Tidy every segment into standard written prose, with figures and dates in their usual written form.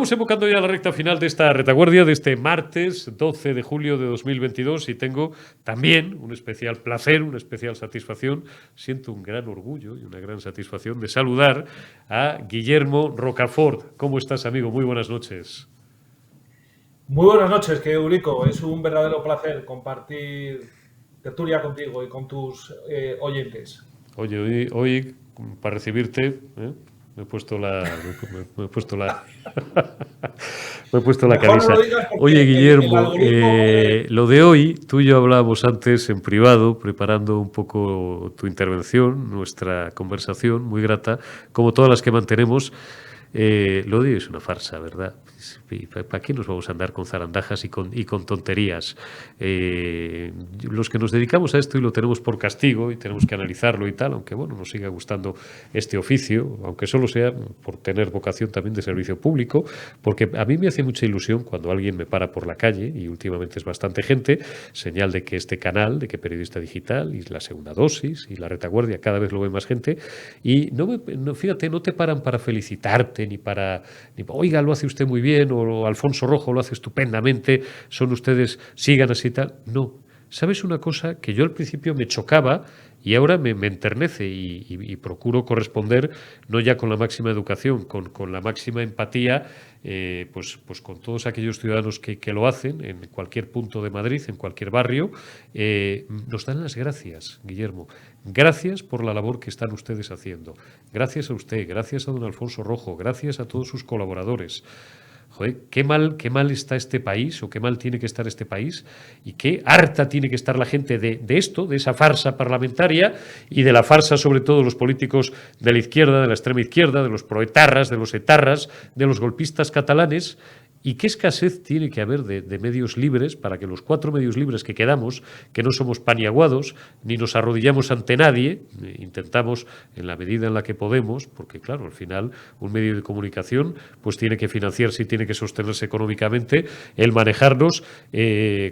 Estamos evocando ya la recta final de esta retaguardia de este martes 12 de julio de 2022 y tengo también un especial placer, una especial satisfacción, siento un gran orgullo y una gran satisfacción de saludar a Guillermo Rocafort. ¿Cómo estás, amigo? Muy buenas noches. Muy buenas noches, que Eurico. Es un verdadero placer compartir tertulia contigo y con tus oyentes. Oye, hoy para recibirte, me he puesto me he puesto me he puesto la Mejor no camisa. lo digas Oye, porque el Guillermo, algoritmo... lo de hoy, tú y yo hablábamos antes en privado, preparando un poco tu intervención, nuestra conversación, muy grata, como todas las que mantenemos. Lo de hoy es una farsa, ¿verdad? ¿Para qué nos vamos a andar con zarandajas y con tonterías? Los que nos dedicamos a esto y lo tenemos por castigo y tenemos que analizarlo y tal, aunque bueno, nos siga gustando este oficio, aunque solo sea por tener vocación también de servicio público, porque a mí me hace mucha ilusión cuando alguien me para por la calle, y últimamente es bastante gente, señal de que este canal, de que Periodista Digital y la segunda dosis y la retaguardia cada vez lo ve más gente, y fíjate, no te paran para felicitarte oiga, lo hace usted muy bien, o Alfonso Rojo lo hace estupendamente, son ustedes, sigan así tal. No. ¿Sabes una cosa? Que yo al principio me chocaba y ahora me enternece y procuro corresponder no ya con la máxima educación, con la máxima empatía, pues con todos aquellos ciudadanos que lo hacen en cualquier punto de Madrid, en cualquier barrio. Nos dan las gracias, Guillermo. Gracias por la labor que están ustedes haciendo. Gracias a usted, gracias a don Alfonso Rojo, gracias a todos sus colaboradores. Joder, qué mal está este país, o qué mal tiene que estar este país, y qué harta tiene que estar la gente de esto, de esa farsa parlamentaria, y de la farsa sobre todo de los políticos de la izquierda, de la extrema izquierda, de los proetarras, de los etarras, de los golpistas catalanes. ¿Y qué escasez tiene que haber de medios libres para que los 4 medios libres que quedamos, que no somos paniaguados, ni nos arrodillamos ante nadie, intentamos en la medida en la que podemos, porque claro, al final un medio de comunicación pues tiene que financiarse y tiene que sostenerse económicamente, el manejarnos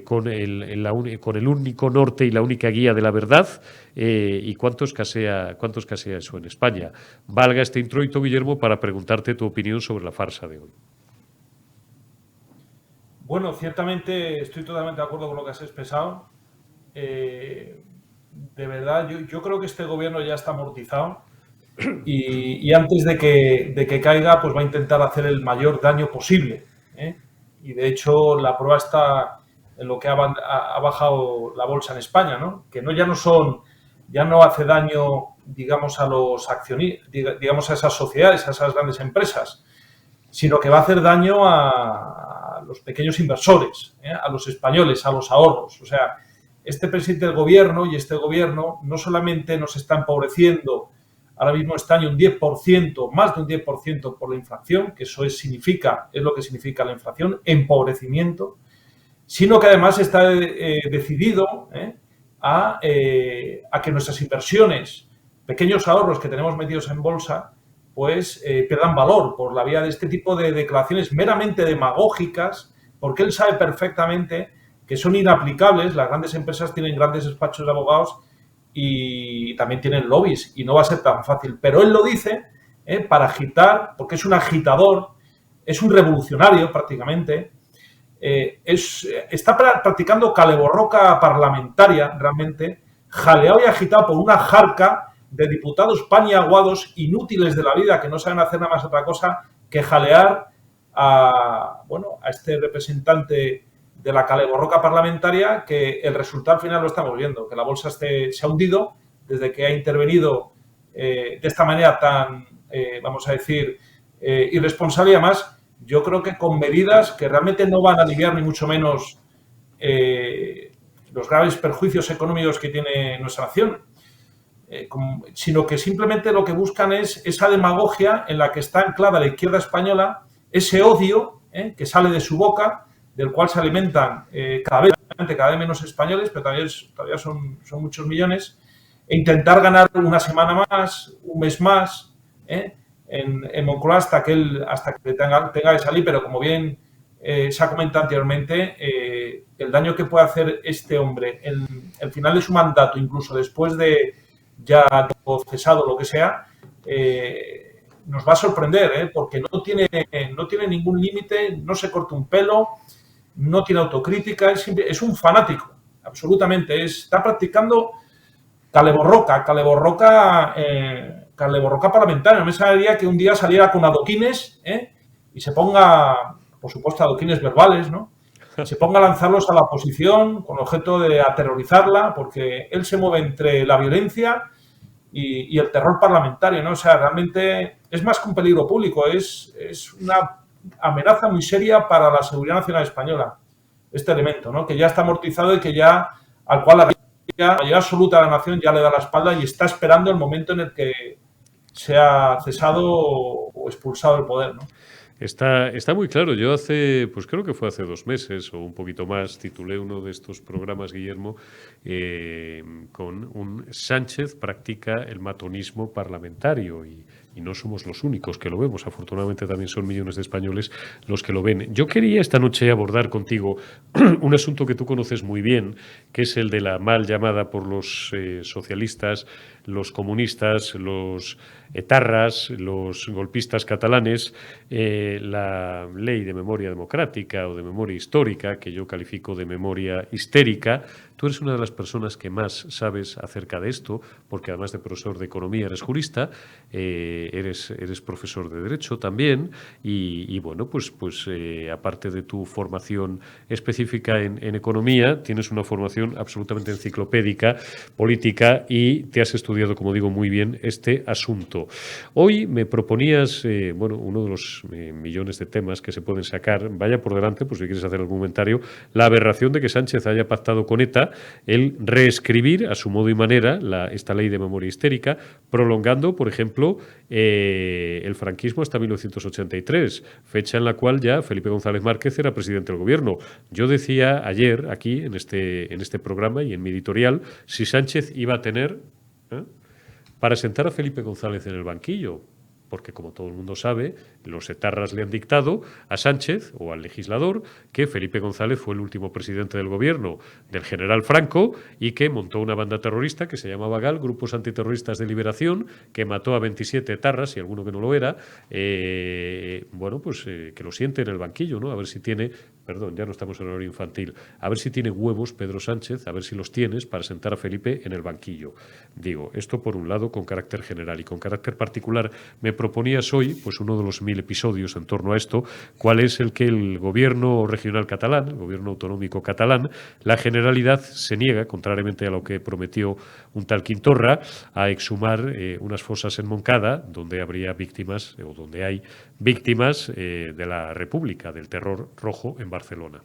con el único norte y la única guía de la verdad, y cuánto escasea eso en España. Valga este introito, Guillermo, para preguntarte tu opinión sobre la farsa de hoy. Bueno, ciertamente estoy totalmente de acuerdo con lo que has expresado. De verdad, yo creo que este gobierno ya está amortizado y antes de que caiga, pues va a intentar hacer el mayor daño posible, ¿eh? Y de hecho, la prueba está en lo que ha bajado la bolsa en España, ¿no? Que ya no hace daño, digamos, a los accionistas, digamos, a esas sociedades, a esas grandes empresas, sino que va a hacer daño a los pequeños inversores, a los españoles, a los ahorros. O sea, este presidente del gobierno y este gobierno no solamente nos está empobreciendo ahora mismo este año un 10%, más de un 10% por la inflación, que eso es lo que significa la inflación, empobrecimiento, sino que además está decidido a que nuestras inversiones, pequeños ahorros que tenemos metidos en bolsa, pues pierdan valor por la vía de este tipo de declaraciones meramente demagógicas, porque él sabe perfectamente que son inaplicables. Las grandes empresas tienen grandes despachos de abogados y también tienen lobbies y no va a ser tan fácil. Pero él lo dice para agitar, porque es un agitador, es un revolucionario prácticamente, está practicando caleborroca parlamentaria realmente, jaleado y agitado por una jarca de diputados paniaguados inútiles de la vida que no saben hacer nada más otra cosa que jalear a este representante de la caleborroca parlamentaria, que el resultado al final lo estamos viendo, que la bolsa se ha hundido desde que ha intervenido de esta manera tan, vamos a decir, irresponsable, y además yo creo que con medidas que realmente no van a aliviar ni mucho menos los graves perjuicios económicos que tiene nuestra nación, sino que simplemente lo que buscan es esa demagogia en la que está anclada la izquierda española, ese odio que sale de su boca, del cual se alimentan cada vez menos españoles, pero todavía son muchos millones, e intentar ganar una semana más, un mes más, en Moncloa hasta que tenga que salir, pero como bien se ha comentado anteriormente, el daño que puede hacer este hombre en el final de su mandato, incluso después de ya cesado lo que sea, nos va a sorprender, porque no tiene ningún límite, no se corta un pelo, no tiene autocrítica, es un fanático, absolutamente. Está practicando caleborroca parlamentaria. No me sabría que un día saliera con adoquines y se ponga, por supuesto, adoquines verbales, ¿no? Se ponga a lanzarlos a la oposición con objeto de aterrorizarla, porque él se mueve entre la violencia y el terror parlamentario, ¿no? O sea, realmente es más que un peligro público, es una amenaza muy seria para la seguridad nacional española, este elemento, ¿no? Que ya está amortizado y que ya, al cual la mayoría absoluta de la nación ya le da la espalda y está esperando el momento en el que sea cesado o expulsado del poder, ¿no? Está muy claro. Yo pues creo que fue hace 2 meses o un poquito más, titulé uno de estos programas, Guillermo, con un Sánchez practica el matonismo parlamentario y no somos los únicos que lo vemos. Afortunadamente también son millones de españoles los que lo ven. Yo quería esta noche abordar contigo un asunto que tú conoces muy bien, que es el de la mal llamada por los socialistas, los comunistas, los etarras, los golpistas catalanes, la ley de memoria democrática o de memoria histórica, que yo califico de memoria histérica. Tú eres una de las personas que más sabes acerca de esto, porque además de profesor de economía eres jurista, eres profesor de derecho también y bueno, pues aparte de tu formación específica en economía, tienes una formación absolutamente enciclopédica, política y te has estudiado, como digo, muy bien este asunto. Hoy me proponías, uno de los millones de temas que se pueden sacar, vaya por delante, pues si quieres hacer algún comentario, la aberración de que Sánchez haya pactado con ETA el reescribir a su modo y manera esta ley de memoria histérica, prolongando, por ejemplo, el franquismo hasta 1983, fecha en la cual ya Felipe González Márquez era presidente del gobierno. Yo decía ayer aquí en este programa y en mi editorial si Sánchez iba a tener para sentar a Felipe González en el banquillo, porque como todo el mundo sabe, los etarras le han dictado a Sánchez o al legislador que Felipe González fue el último presidente del gobierno del general Franco y que montó una banda terrorista que se llamaba GAL, Grupos Antiterroristas de Liberación, que mató a 27 etarras y alguno que no lo era, que lo siente en el banquillo, ¿no? A ver si tiene, perdón, ya no estamos en horario infantil, a ver si tiene huevos Pedro Sánchez, a ver si los tienes para sentar a Felipe en el banquillo. Digo, esto por un lado con carácter general y con carácter particular me proponías hoy, pues uno de los 1000 episodios en torno a esto, cuál es el que el gobierno regional catalán, el gobierno autonómico catalán, la Generalidad se niega, contrariamente a lo que prometió un tal Quintorra, a exhumar unas fosas en Montcada, donde habría víctimas, o donde hay víctimas de la República, del terror rojo en Barcelona.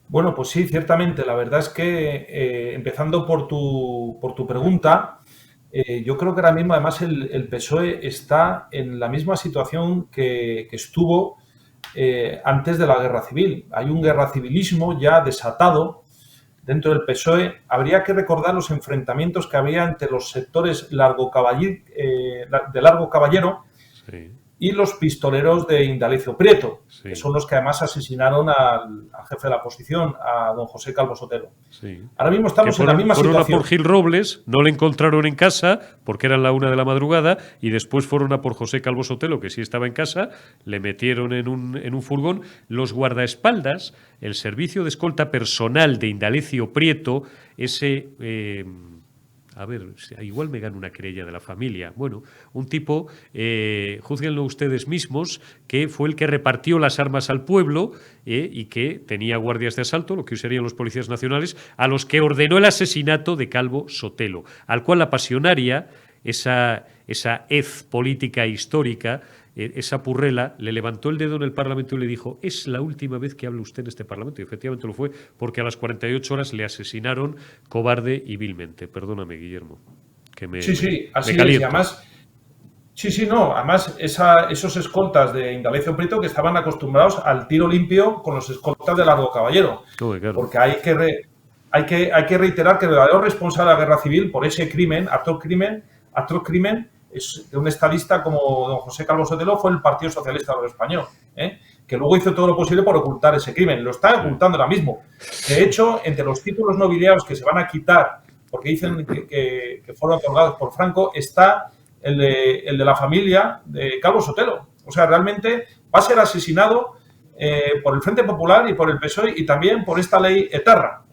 Bueno, pues sí, ciertamente. La verdad es que, empezando por tu pregunta, yo creo que ahora mismo, además, el PSOE está en la misma situación que estuvo antes de la guerra civil. Hay un guerra civilismo ya desatado dentro del PSOE. Habría que recordar los enfrentamientos que había entre los sectores de Largo Caballero sí, y los pistoleros de Indalecio Prieto, sí, que son los que además asesinaron al jefe de la oposición, a don José Calvo Sotelo. Sí. Ahora mismo estamos en la misma situación. Fueron a por Gil Robles, no le encontraron en casa porque eran la 1 de la madrugada y después fueron a por José Calvo Sotelo, que sí estaba en casa, le metieron en un furgón. Los guardaespaldas, el servicio de escolta personal de Indalecio Prieto, ese... a ver, igual me gano una querella de la familia. Bueno, un tipo, júzguenlo ustedes mismos, que fue el que repartió las armas al pueblo y que tenía guardias de asalto, lo que serían los policías nacionales, a los que ordenó el asesinato de Calvo Sotelo, al cual la pasionaria, esa hez política histórica, esa purrela, le levantó el dedo en el Parlamento y le dijo: es la última vez que habla usted en este Parlamento. Y efectivamente lo fue, porque a las 48 horas le asesinaron cobarde y vilmente. Perdóname, Guillermo, que me Sí, así me caliento. Es. Y además, esos escoltas de Indalecio Prieto que estaban acostumbrados al tiro limpio con los escoltas de Largo Caballero. Claro. Porque hay que reiterar que el verdadero responsable de la guerra civil por ese crimen, atroz crimen, es de un estadista como don José Calvo Sotelo, fue el Partido Socialista Obrero Español, que luego hizo todo lo posible por ocultar ese crimen. Lo está ocultando ahora mismo. De hecho, entre los títulos nobiliarios que se van a quitar, porque dicen que fueron otorgados por Franco, está el de la familia de Calvo Sotelo. O sea, realmente va a ser asesinado por el Frente Popular y por el PSOE y también por esta ley etarra,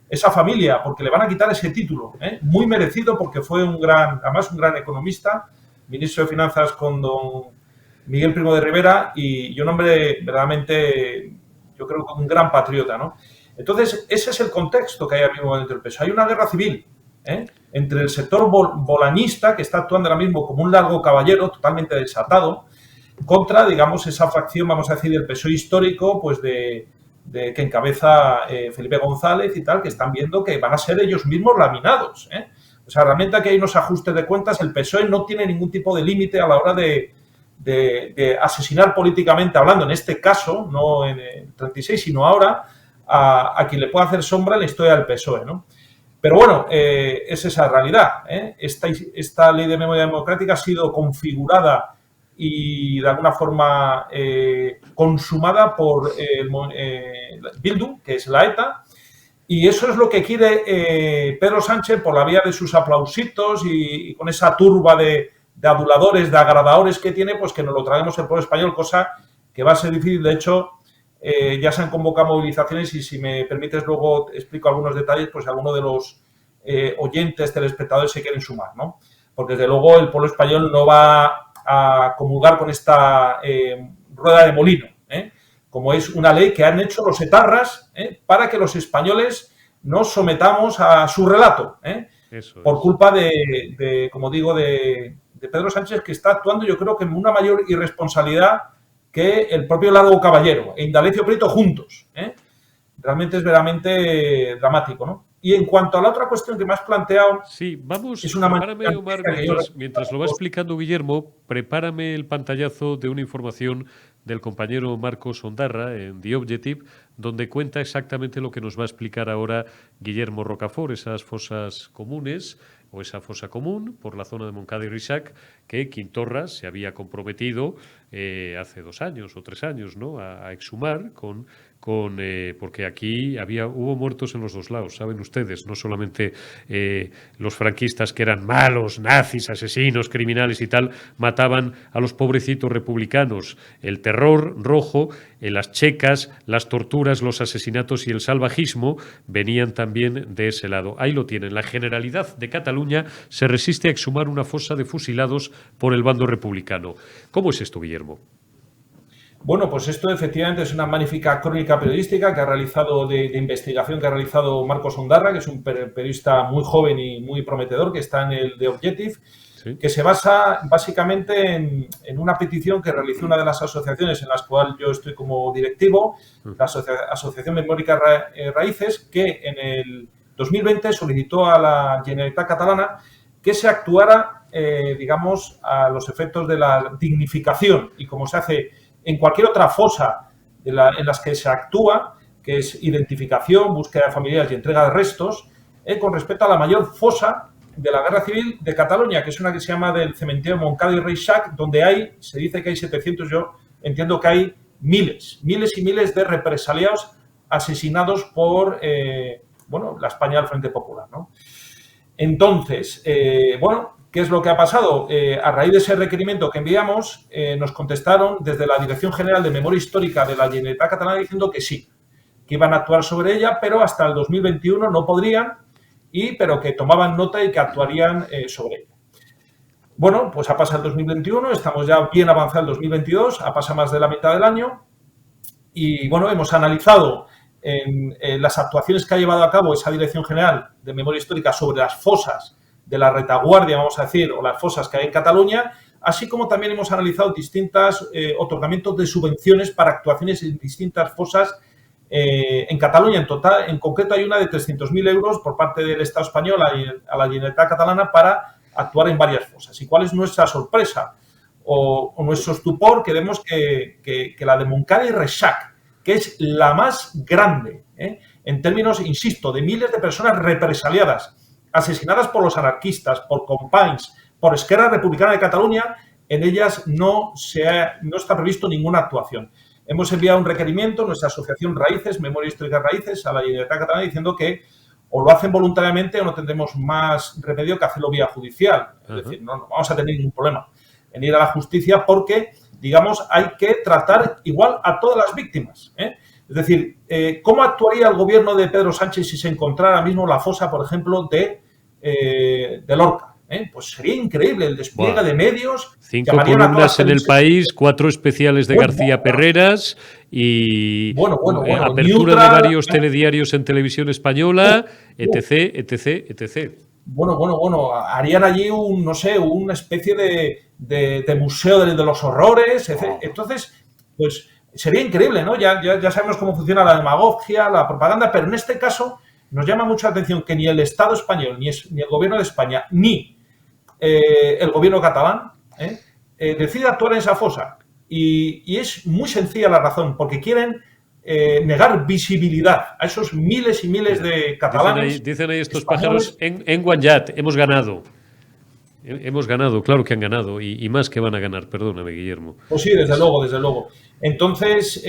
esa familia, porque le van a quitar ese título, muy merecido porque fue además un gran economista, ministro de Finanzas con don Miguel Primo de Rivera y un hombre verdaderamente, yo creo que un gran patriota, ¿no? Entonces, ese es el contexto que hay ahora mismo dentro del PSOE. Hay una guerra civil entre el sector bolañista, que está actuando ahora mismo como un largo caballero totalmente desatado, contra, digamos, esa facción, vamos a decir, del PSOE histórico, pues que encabeza Felipe González y tal, que están viendo que van a ser ellos mismos laminados. O sea, realmente aquí hay unos ajustes de cuentas. El PSOE no tiene ningún tipo de límite a la hora de asesinar políticamente hablando, en este caso, no en el 36, sino ahora, a quien le pueda hacer sombra en la historia del PSOE, ¿no? Pero bueno, es esa realidad. Esta ley de memoria democrática ha sido configurada y de alguna forma consumada por Bildu, que es la ETA, y eso es lo que quiere Pedro Sánchez por la vía de sus aplausitos y con esa turba de aduladores, de agradadores que tiene, pues que nos lo traemos el pueblo español, cosa que va a ser difícil. De hecho, ya se han convocado movilizaciones y si me permites luego explico algunos detalles, pues algunos de los oyentes, telespectadores se quieren sumar, ¿no? Porque desde luego el pueblo español no va a comulgar con esta rueda de molino, como es una ley que han hecho los etarras para que los españoles nos sometamos a su relato, por culpa de, como digo, de Pedro Sánchez, que está actuando yo creo que en una mayor irresponsabilidad que el propio Largo Caballero e Indalecio Prieto juntos. Realmente es verdaderamente dramático, ¿no? Y en cuanto a la otra cuestión que me has planteado... Sí, vamos, es una prepárame, Omar, mientras lo va explicando Guillermo, prepárame el pantallazo de una información del compañero Marcos Ondarra en The Objective, donde cuenta exactamente lo que nos va a explicar ahora Guillermo Rocafort, esas fosas comunes o esa fosa común por la zona de Montcada y Reixac, que Quintorra se había comprometido hace 2 años o 3 años, ¿no?, a exhumar porque aquí hubo muertos en los dos lados, saben ustedes, no solamente los franquistas, que eran malos, nazis, asesinos, criminales y tal, mataban a los pobrecitos republicanos. El terror rojo, las checas, las torturas, los asesinatos y el salvajismo venían también de ese lado. Ahí lo tienen. La Generalidad de Cataluña se resiste a exhumar una fosa de fusilados por el bando republicano. ¿Cómo es esto, Guillermo? Bueno, pues esto efectivamente es una magnífica crónica periodística que ha realizado de investigación que ha realizado Marcos Ondarra, que es un periodista muy joven y muy prometedor, que está en el The Objective, sí, que se basa básicamente en una petición que realizó una de las asociaciones en las cuales yo estoy como directivo, la Asociación Memòrica Raíces, que en el 2020 solicitó a la Generalitat Catalana que se actuara, digamos, a los efectos de la dignificación y como se hace en cualquier otra fosa en las que se actúa, que es identificación, búsqueda de familiares y entrega de restos, con respecto a la mayor fosa de la Guerra Civil de Cataluña, que es una que se llama del cementerio Montcada y Reixac, donde se dice que hay 700, yo entiendo que hay miles y miles de represaliados asesinados por, la España del Frente Popular, ¿no? Entonces, ¿qué es lo que ha pasado? A raíz de ese requerimiento que enviamos, nos contestaron desde la Dirección General de Memoria Histórica de la Generalitat Catalana diciendo que sí, que iban a actuar sobre ella, pero hasta el 2021 no podrían, pero que tomaban nota y que actuarían sobre ella. Bueno, pues ha pasado el 2021, estamos ya bien avanzados el 2022, ha pasado más de la mitad del año y, bueno, hemos analizado en las actuaciones que ha llevado a cabo esa Dirección General de Memoria Histórica sobre las fosas de la retaguardia, vamos a decir, o las fosas que hay en Cataluña, así como también hemos analizado distintos otorgamientos de subvenciones para actuaciones en distintas fosas en Cataluña. En concreto hay una de 300.000 euros por parte del Estado español a la Generalitat Catalana para actuar en varias fosas. ¿Y cuál es nuestra sorpresa o nuestro estupor? Que vemos que la de Montcada y Reixac, que es la más grande, en términos, insisto, de miles de personas represaliadas, asesinadas por los anarquistas, por Companys, por Esquerra Republicana de Cataluña, en ellas no está previsto ninguna actuación. Hemos enviado un requerimiento, nuestra asociación Raíces, Memoria Histórica Raíces, a la Generalitat Catalana diciendo que o lo hacen voluntariamente o no tendremos más remedio que hacerlo vía judicial. Es decir, no vamos a tener ningún problema en ir a la justicia porque, digamos, hay que tratar igual a todas las víctimas, ¿eh? Es decir, ¿cómo actuaría el gobierno de Pedro Sánchez si se encontrara ahora mismo la fosa, por ejemplo, de Lorca? Pues sería increíble el despliegue de medios. 5 columnas en El País, 4 especiales de García Perreras y apertura Neutral, de varios telediarios en televisión española, etc, etc, etc. Bueno, harían allí una especie de museo de los horrores, etc. Entonces, pues sería increíble, ¿no? Ya sabemos cómo funciona la demagogia, la propaganda, pero en este caso nos llama mucho la atención que ni el Estado español, ni el gobierno de España, ni el gobierno catalán decide actuar en esa fosa. Y es muy sencilla la razón, porque quieren negar visibilidad a esos miles y miles de catalanes. Dicen ahí estos pájaros en Guanyat, hemos ganado. Hemos ganado, claro que han ganado, y más que van a ganar, perdóname, Guillermo. Pues sí, desde luego. Entonces,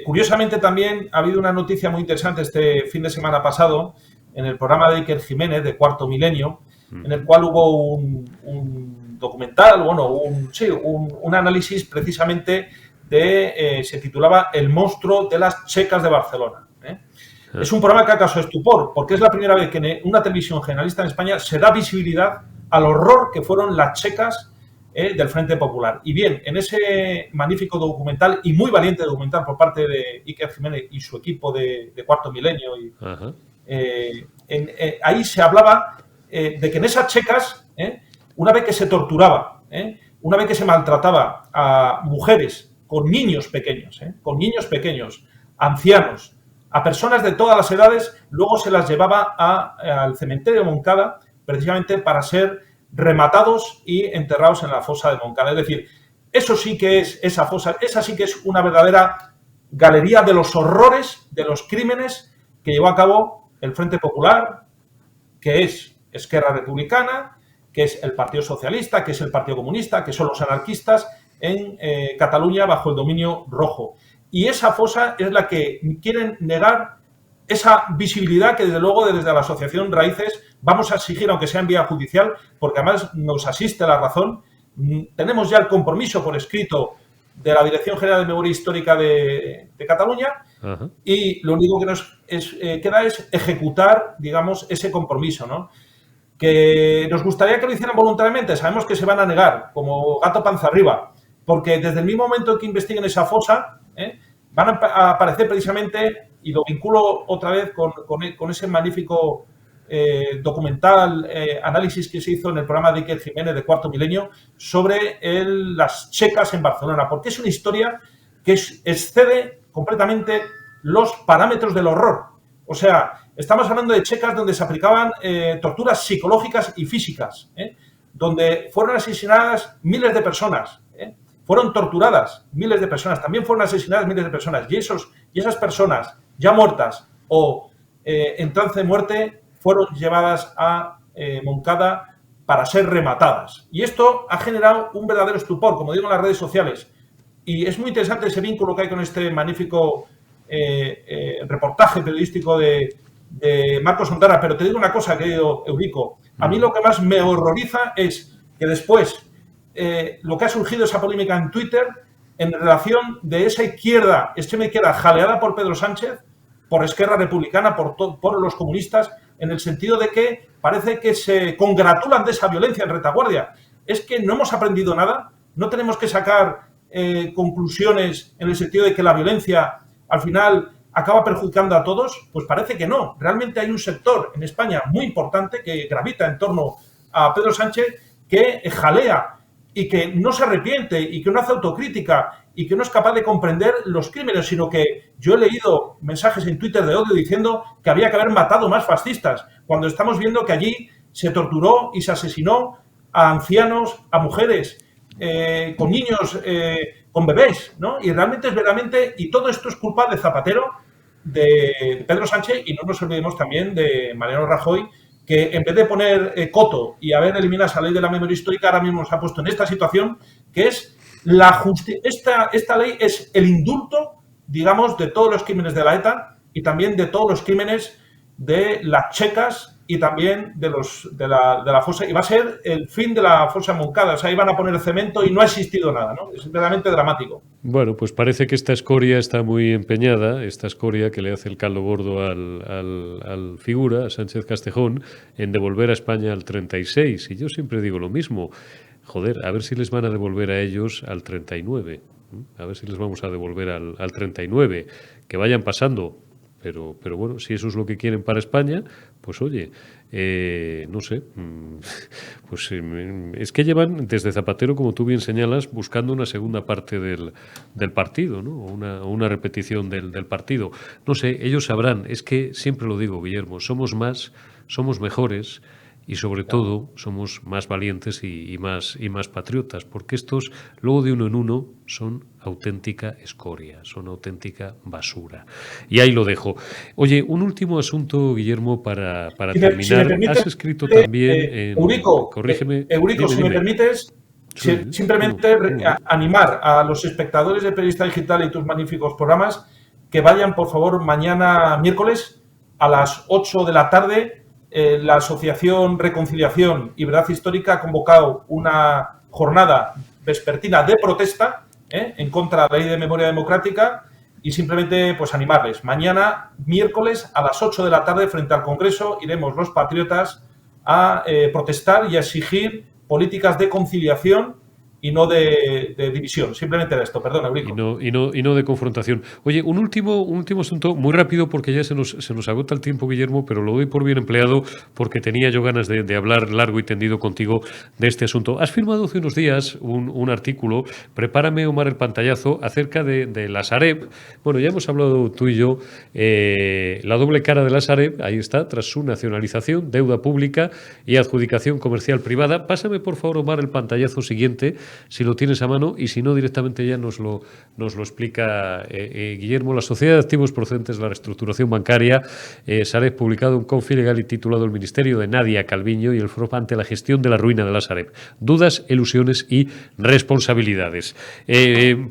curiosamente también ha habido una noticia muy interesante este fin de semana pasado en el programa de Iker Jiménez, de Cuarto Milenio, en el cual hubo un documental, un análisis precisamente se titulaba El monstruo de las checas de Barcelona. Es un programa que ha causado estupor, porque es la primera vez que en una televisión generalista en España se da visibilidad al horror que fueron las checas del Frente Popular. Y bien, en ese magnífico documental y muy valiente documental por parte de Iker Jiménez y su equipo de Cuarto Milenio, ahí se hablaba de que en esas checas, una vez que se torturaba, una vez que se maltrataba a mujeres con niños pequeños, ancianos, a personas de todas las edades, luego se las llevaba al cementerio de Moncada precisamente para ser rematados y enterrados en la fosa de Moncada. Es decir, eso sí que es esa fosa, esa sí que es una verdadera galería de los horrores, de los crímenes que llevó a cabo el Frente Popular, que es Esquerra Republicana, que es el Partido Socialista, que es el Partido Comunista, que son los anarquistas en Cataluña bajo el dominio rojo. Y esa fosa es la que quieren negar esa visibilidad que desde luego desde la Asociación Raíces vamos a exigir, aunque sea en vía judicial, porque además nos asiste la razón. Tenemos ya el compromiso por escrito de la Dirección General de Memoria Histórica de Cataluña y lo único que nos queda es ejecutar, digamos, ese compromiso, ¿no? Que nos gustaría que lo hicieran voluntariamente, sabemos que se van a negar, como gato panza arriba, porque desde el mismo momento que investiguen esa fosa, van a aparecer precisamente, y lo vinculo otra vez con ese magnífico documental, análisis que se hizo en el programa de Iker Jiménez de Cuarto Milenio sobre las checas en Barcelona, porque es una historia que excede completamente los parámetros del horror. O sea, estamos hablando de checas donde se aplicaban torturas psicológicas y físicas, donde fueron asesinadas miles de personas, fueron torturadas miles de personas, también fueron asesinadas miles de personas, y esas personas ya muertas o en trance de muerte fueron llevadas a Moncada para ser rematadas. Y esto ha generado un verdadero estupor, como digo, en las redes sociales. Y es muy interesante ese vínculo que hay con este magnífico reportaje periodístico de Marcos Ondara. Pero te digo una cosa, querido Eurico. A mí lo que más me horroriza es que después lo que ha surgido esa polémica en Twitter en relación de esa extrema izquierda jaleada por Pedro Sánchez, por Esquerra Republicana, por los comunistas, en el sentido de que parece que se congratulan de esa violencia en retaguardia. Es que no hemos aprendido nada, no tenemos que sacar conclusiones en el sentido de que la violencia al final acaba perjudicando a todos. Pues parece que no. Realmente hay un sector en España muy importante que gravita en torno a Pedro Sánchez, que jalea y que no se arrepiente y que no hace autocrítica y que no es capaz de comprender los crímenes, sino que yo he leído mensajes en Twitter de odio diciendo que había que haber matado más fascistas, cuando estamos viendo que allí se torturó y se asesinó a ancianos, a mujeres, con niños, con bebés, ¿no? Y realmente es verdaderamente, y todo esto es culpa de Zapatero, de Pedro Sánchez, y no nos olvidemos también de Mariano Rajoy, que en vez de poner coto y haber eliminado esa ley de la memoria histórica, ahora mismo nos ha puesto en esta situación, que es la justicia. Esta ley es el indulto, digamos, de todos los crímenes de la ETA y también de todos los crímenes de las checas y también de la fosa, y va a ser el fin de la fosa Moncada, o sea, iban a poner cemento y no ha existido nada, ¿no? Es verdaderamente dramático. Bueno, pues parece que esta escoria está muy empeñada, esta escoria que le hace el caldo gordo al figura, a Sánchez Castejón, en devolver a España al 36. Y yo siempre digo lo mismo, joder, a ver si les van a devolver a ellos al 39. A ver si les vamos a devolver al 39. Que vayan pasando. Pero bueno, si eso es lo que quieren para España, pues oye, no sé, pues es que llevan desde Zapatero, como tú bien señalas, buscando una segunda parte del partido, ¿no? O una repetición del partido. No sé, ellos sabrán, es que siempre lo digo, Guillermo, somos más, somos mejores y sobre todo somos más valientes y más patriotas, porque estos, luego de uno en uno, son auténtica escoria, son auténtica basura. Y ahí lo dejo. Oye, un último asunto, Guillermo, para terminar. Si me permites, has escrito también en... Corrígeme. Eurico, dime, si me permites, simplemente animar a los espectadores de Periodista Digital y tus magníficos programas que vayan, por favor, mañana miércoles a las 8 de la tarde. La Asociación Reconciliación y Verdad Histórica ha convocado una jornada vespertina de protesta en contra de la Ley de Memoria Democrática y simplemente pues animarles. Mañana, miércoles, a las 8 de la tarde, frente al Congreso, iremos los patriotas a protestar y a exigir políticas de conciliación y no de división. Simplemente era esto, perdón, Eurico. Y no de confrontación. Oye, un último asunto, muy rápido, porque ya se nos agota el tiempo, Guillermo, pero lo doy por bien empleado porque tenía yo ganas de hablar largo y tendido contigo de este asunto. Has firmado hace unos días un artículo, prepárame, Omar, el pantallazo, acerca de la Sareb. Bueno, ya hemos hablado tú y yo, la doble cara de la Sareb, ahí está, tras su nacionalización, deuda pública y adjudicación comercial privada. Pásame, por favor, Omar, el pantallazo siguiente, si lo tienes a mano, y si no, directamente ya nos lo explica Guillermo. La Sociedad de Activos Procedentes de la Reestructuración Bancaria, Sareb, publicado un confi legal y titulado El Ministerio de Nadia Calviño y el FROP ante la gestión de la ruina de la Sareb. Dudas, ilusiones y responsabilidades.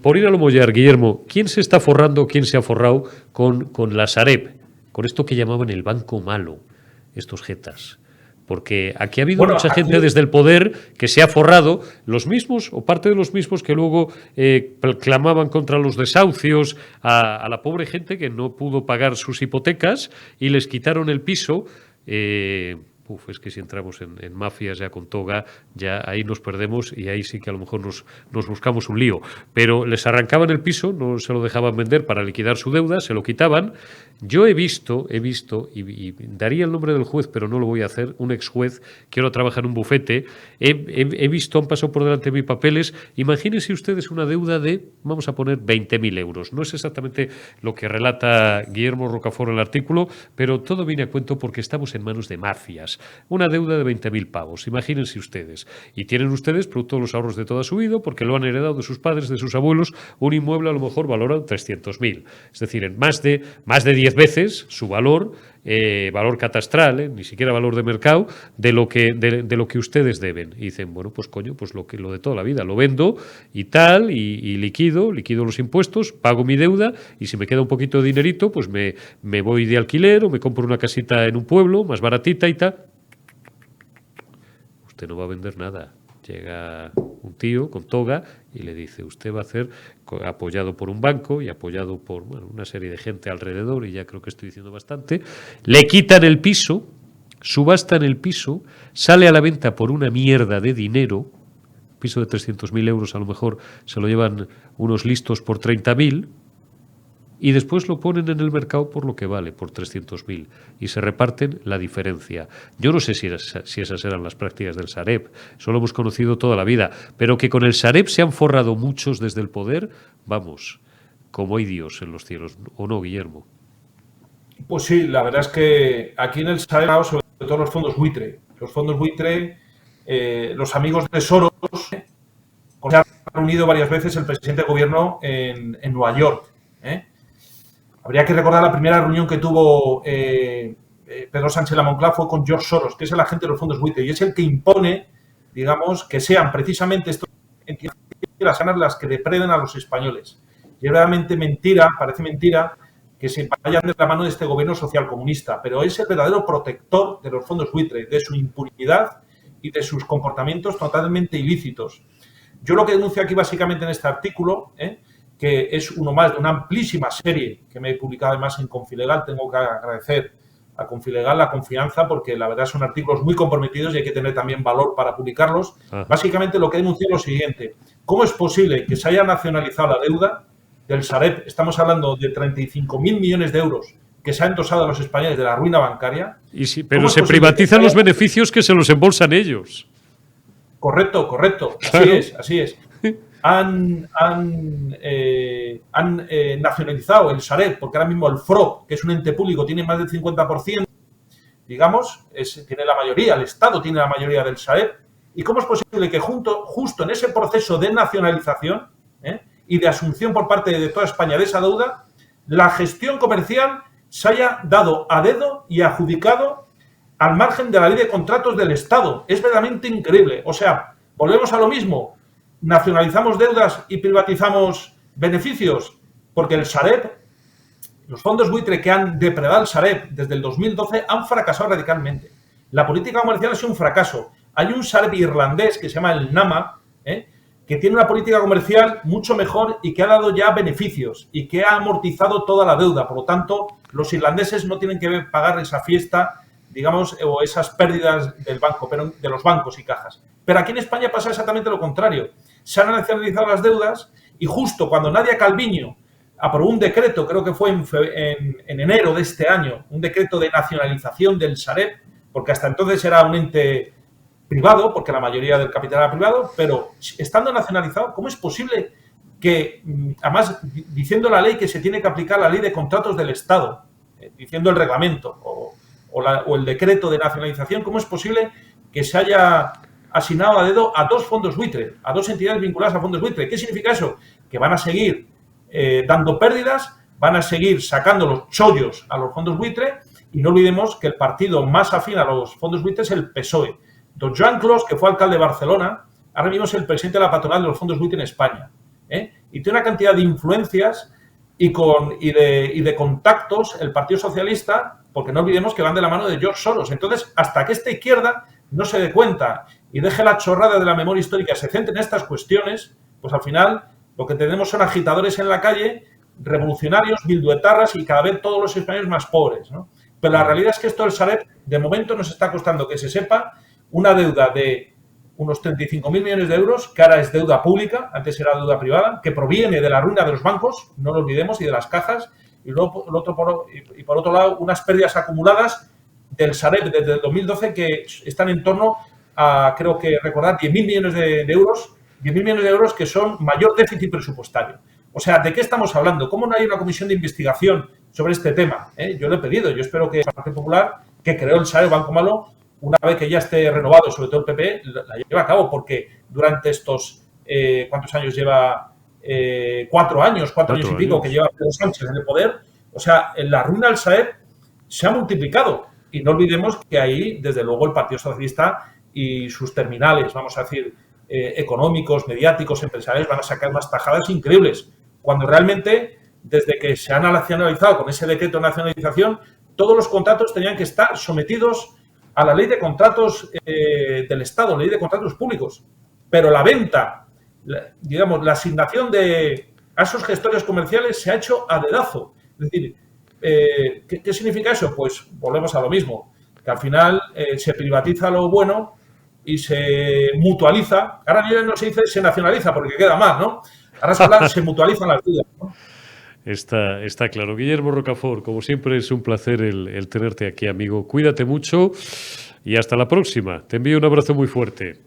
Por ir a lo mollar, Guillermo, ¿quién se está forrando, quién se ha forrado con la Sareb? Con esto que llamaban el banco malo, estos jetas. Porque aquí ha habido mucha gente desde el poder que se ha forrado, los mismos o parte de los mismos que luego clamaban contra los desahucios a la pobre gente que no pudo pagar sus hipotecas y les quitaron el piso. Es que si entramos en mafias ya con toga, ya ahí nos perdemos y ahí sí que a lo mejor nos buscamos un lío. Pero les arrancaban el piso, no se lo dejaban vender para liquidar su deuda, se lo quitaban. Yo he visto, y daría el nombre del juez, pero no lo voy a hacer, un ex juez que ahora trabaja en un bufete, he visto, han pasado por delante de mis papeles, imagínense ustedes una deuda de, vamos a poner, 20.000 euros. No es exactamente lo que relata Guillermo Rocafort en el artículo, pero todo viene a cuento porque estamos en manos de mafias. Una deuda de 20.000 pavos, imagínense ustedes. Y tienen ustedes, producto de los ahorros de toda su vida, porque lo han heredado de sus padres, de sus abuelos, un inmueble a lo mejor valorado en 300.000. Es decir, en más de 10 veces su valor, valor catastral, ni siquiera valor de mercado, de lo que ustedes deben. Y dicen, bueno, pues coño, pues lo de toda la vida, lo vendo y tal, y liquido los impuestos, pago mi deuda, y si me queda un poquito de dinerito, pues me voy de alquiler o me compro una casita en un pueblo más baratita y tal. Usted no va a vender nada. Llega un tío con toga y le dice, usted va a hacer, apoyado por un banco y apoyado por una serie de gente alrededor, y ya creo que estoy diciendo bastante, le quitan el piso, subastan el piso, sale a la venta por una mierda de dinero, piso de 300.000 euros a lo mejor se lo llevan unos listos por 30.000, y después lo ponen en el mercado por lo que vale, por 300.000, y se reparten la diferencia. Yo no sé si esas eran las prácticas del Sareb, eso lo hemos conocido toda la vida, pero que con el Sareb se han forrado muchos desde el poder, vamos, como hay Dios en los cielos, ¿o no, Guillermo? Pues sí, la verdad es que aquí en el Sareb, sobre todo los fondos buitre, los amigos de Soros, se han reunido varias veces el presidente del gobierno en Nueva York, Habría que recordar la primera reunión que tuvo Pedro Sánchez la Moncloa fue con George Soros, que es el agente de los fondos buitre, y es el que impone, digamos, que sean precisamente estas entidades las que depreden a los españoles. Y es realmente mentira, parece mentira, que se vayan de la mano de este gobierno socialcomunista, pero es el verdadero protector de los fondos buitre, de su impunidad y de sus comportamientos totalmente ilícitos. Yo lo que denuncio aquí básicamente en este artículo, que es uno más de una amplísima serie que me he publicado además en Confilegal, tengo que agradecer a Confilegal la confianza porque la verdad son artículos muy comprometidos y hay que tener también valor para publicarlos. Básicamente lo que he denunciado es lo siguiente: ¿cómo es posible que se haya nacionalizado la deuda del Sareb? Estamos hablando de 35.000 millones de euros que se ha endosado a los españoles de la ruina bancaria. Y sí, pero se privatizan los beneficios que se los embolsan ellos. Correcto. Claro. Así es. Han nacionalizado el Sareb, porque ahora mismo el FROB, que es un ente público, tiene más del 50%, digamos, tiene la mayoría, el Estado tiene la mayoría del Sareb. ¿Y cómo es posible que justo en ese proceso de nacionalización y de asunción por parte de toda España de esa deuda, la gestión comercial se haya dado a dedo y adjudicado al margen de la ley de contratos del Estado? Es verdaderamente increíble. O sea, volvemos a lo mismo. Nacionalizamos deudas y privatizamos beneficios, porque el Sareb, los fondos buitre que han depredado el Sareb desde el 2012 han fracasado radicalmente. La política comercial ha sido un fracaso. Hay un Sareb irlandés que se llama el NAMA, que tiene una política comercial mucho mejor y que ha dado ya beneficios y que ha amortizado toda la deuda. Por lo tanto, los irlandeses no tienen que pagar esa fiesta, digamos, o esas pérdidas del banco, pero de los bancos y cajas. Pero aquí en España pasa exactamente lo contrario. Se han nacionalizado las deudas y justo cuando Nadia Calviño aprobó un decreto, creo que fue en enero de este año, un decreto de nacionalización del Sareb, porque hasta entonces era un ente privado, porque la mayoría del capital era privado, pero estando nacionalizado, ¿cómo es posible que, además, diciendo la ley que se tiene que aplicar la ley de contratos del Estado, diciendo el reglamento o el decreto de nacionalización, cómo es posible que se haya asignado a dedo a dos fondos buitre, a dos entidades vinculadas a fondos buitre? ¿Qué significa eso? Que van a seguir dando pérdidas, van a seguir sacando los chollos a los fondos buitre, y no olvidemos que el partido más afín a los fondos buitre es el PSOE. Don Joan Clos, que fue alcalde de Barcelona, ahora mismo es el presidente de la patronal de los fondos buitre en España, y tiene una cantidad de influencias y de contactos el Partido Socialista, porque no olvidemos que van de la mano de George Soros. Entonces, hasta que esta izquierda no se dé cuenta y deje la chorrada de la memoria histórica, se centre en estas cuestiones, pues al final lo que tenemos son agitadores en la calle, revolucionarios, bilduetarras y cada vez todos los españoles más pobres, ¿no? Pero la realidad es que esto del Sareb, de momento, nos está costando que se sepa una deuda de unos 35.000 millones de euros, que ahora es deuda pública, antes era deuda privada, que proviene de la ruina de los bancos, no lo olvidemos, y de las cajas, y luego por otro lado unas pérdidas acumuladas del Sareb desde el 2012 que están en torno a, creo que recordar, 10.000 millones de euros, 10.000 millones de euros que son mayor déficit presupuestario. O sea, ¿de qué estamos hablando? ¿Cómo no hay una comisión de investigación sobre este tema? Yo lo he pedido, yo espero que el Partido Popular, que creó el Sareb Banco Malo, una vez que ya esté renovado, sobre todo el PP, la lleve a cabo, porque durante estos, ¿cuántos años lleva? 4 años y pico que lleva Pedro Sánchez en el poder. O sea, la ruina del Sareb se ha multiplicado. Y no olvidemos que ahí, desde luego, el Partido Socialista y sus terminales, vamos a decir, económicos, mediáticos, empresariales, van a sacar unas tajadas increíbles. Cuando realmente, desde que se han nacionalizado con ese decreto de nacionalización, todos los contratos tenían que estar sometidos a la ley de contratos del Estado, ley de contratos públicos. Pero la venta, digamos, la asignación a esos gestores comerciales se ha hecho a dedazo. Es decir, ¿qué significa eso? Pues volvemos a lo mismo, que al final se privatiza lo bueno y se mutualiza. Ahora no se dice se nacionaliza porque queda mal, ¿no? Ahora se mutualizan las deudas, ¿no? Está claro. Guillermo Rocafort, como siempre es un placer el tenerte aquí, amigo. Cuídate mucho y hasta la próxima. Te envío un abrazo muy fuerte.